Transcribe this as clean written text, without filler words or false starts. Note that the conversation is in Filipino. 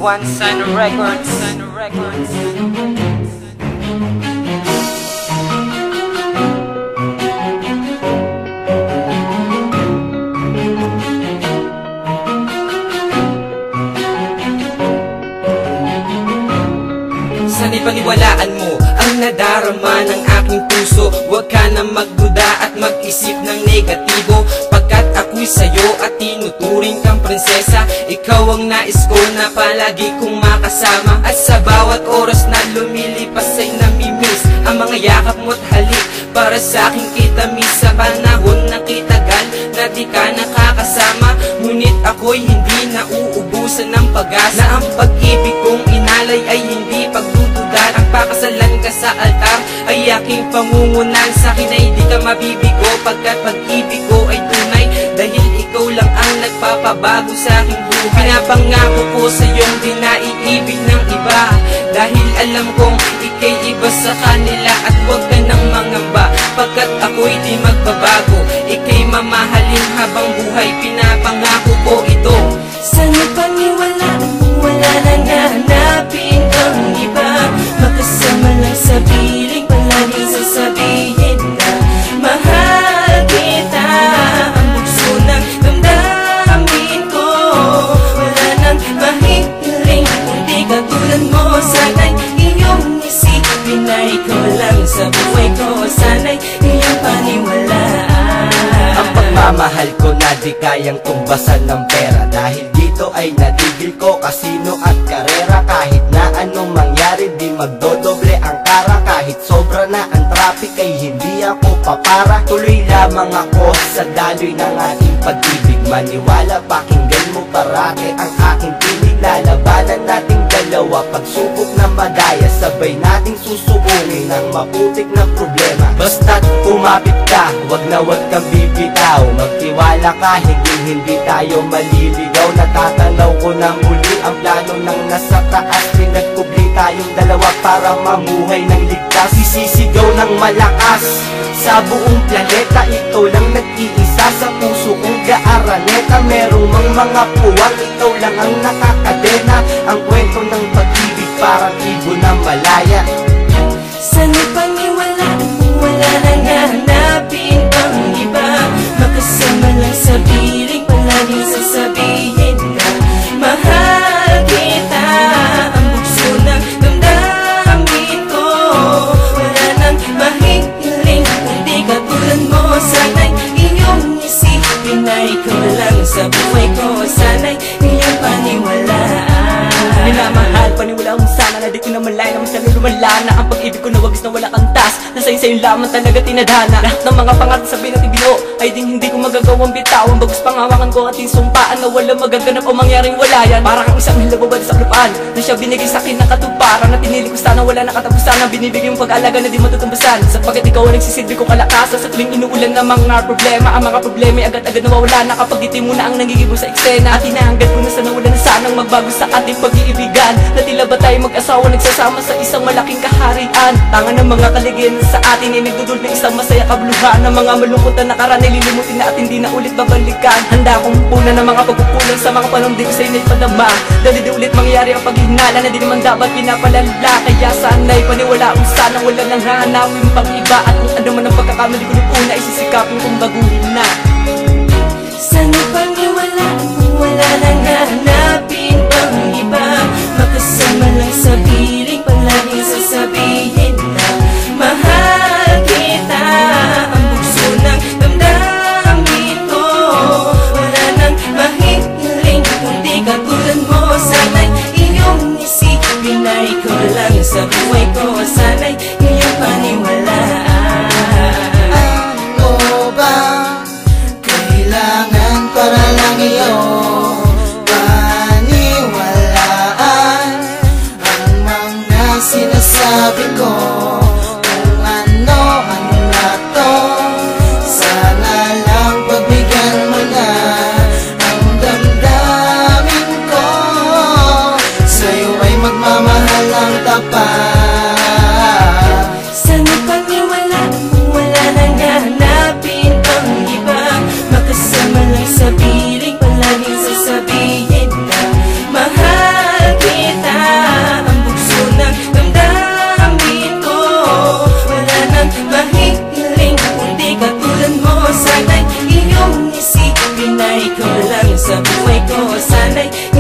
One Sign Records. Sana'y paniwalaan mo ang nadarama ng aking puso. Huwag ka na magduda at mag-isip ng negatibo, pagkat ako'y sa'yo at tinuturing kang prinsesa. Ikaw ang nais ko na palagi kong makasama, at sa bawat oras na lumilipas ay namimiss ang mga yakap mo't halik para sa aking kitamis. Sa panahon na kitagal na di ka nakakasama, ngunit ako'y hindi nauubusan ng pag-asa na ang pag-ibig kong inalay ay hindi pagdududan. Ang pakasalan ka sa altar ay aking pangungunan. Sa'kin ay di ka mabibigo, pagkat pag-ibig ko ay tunay, dahil ikaw lang ang nagpapabago sa aking buhay. Pinapangako ko sa'yong di naiibig ng iba, dahil alam kong ika'y iba sa kanila. At huwag ka nang mangamba, pagkat ako'y di magbabago. Ika'y mamahalin habang buhay, pinapangako ko ito. Sana'y paniwalaan mo, wala nang hahanapin ang iba. Makasama lang sa piling, palaging sasabihin na mahal kita. Ang bugso ng damdamin ko, wala nang mahihiling kundi katulad mo. Sana'y iyong isipin na ikaw lang sa buhay ko. Sana'y iyong paniwalaan. Ang pagmamahal ko na di kayang tumbasan ng pera, dahil dito ay natigil ko kasino at karera. Kahit na anong mangyari di magdodoble ang kara, kahit sobra na ang traffic ay hindi ako papara. Tuloy lamang ako sa daloy ng ating pag-ibig. Maniwala, pakinggan mo parati ang aking tinig. Lalabanan nating dalawa, pagsubok na madaya, sabay nating susubunin ang maputik na problema. Basta't kumapit ka, wag na wag kang bibitaw. Magtiwala ka, hindi tayo maliligaw. Natatanaw ko na muli ang plano ng nasa taas. Pinagkubli tayong dalawa para mamuhay ng ligtas. Isisigaw ng malakas sa buong planeta, ikaw lang nag-iisa sa puso kong gaaraneta. Merong mga puwang, ikaw lang ang nakakadena. Ang kwento ng pag-ibig parang ibon na malaya. Sana'y paniwalaan mo, wala nang hahanapin ang iba. Makasama lang sa piling, palaging sasabihin na mahal kita. Ang bugso ng damdamin ko, wala nang mahihiling kundi katulad mo. Sana'y iyong isipin na ikaw lang sa buhay ko. Sana'y iyong paniwalaan. Minamahal, paniwala mo sana na di ko na malay naman sa lumala na ang pag-ibig ko na wagis na wala kang tas. Nasa sa'yo lamang talaga tinadhana. Lahat ng mga pangarap sabihin natin binuo ay hindi ko magagawang bitawan. Bagus pangawakan ko ating sumpaan na wala magaganap o mangyaring wala yan. Para kang isang hilababad sa lupaan na siya binigay sa'kin na katuparan, na pinili ko sana wala na katapusan. Ang binibigay mong pag-alaga na di matutumbasan, sapagkat ikaw ang nagsisilbi ko kalakasan. Sa tuwing inuulan ng mga problema, ang mga problema ay agad-agad nawawala na kapag iti mo na ang nangigibo sa eksena. At hinahangad ko na sana wala na sanang magbago sa ating pag-iibigan, na tila ba tayo mag-asawa nagsasama sa isang malaking kaharian. Tanga ng mga kaligayan sa atin ay nagdudulot ng isang masaya kabuluhan. Ng mga malungkot na nakaraan ay lilimutin na at hindi na ulit babalikan. Handa akong puna ng mga pagkukulang sa mga panahon di ko sa'yo na ipadama, dahil di ulit mangyari ang paghihinala na di naman dapat pinapalala. Kaya sana'y paniwala kung sana wala nang hanawin pang iba, at kung ano man ang pagkakamali ko nung una, isisikapin kong baguhin na. Sana'y paniwalaan mo, wala nang hahanapin ang iba. Makasama lang sa piling, palaging sasabihin na mahal kita. Ang bugso ng damdamin ko, wala nang mahihiling kundi katulad mo. Sana'y iyong isipin na ikaw lang sa buhay ko. Sana'y iyong paniwalaan. Ano ba lang sa buhay ko. Sana'y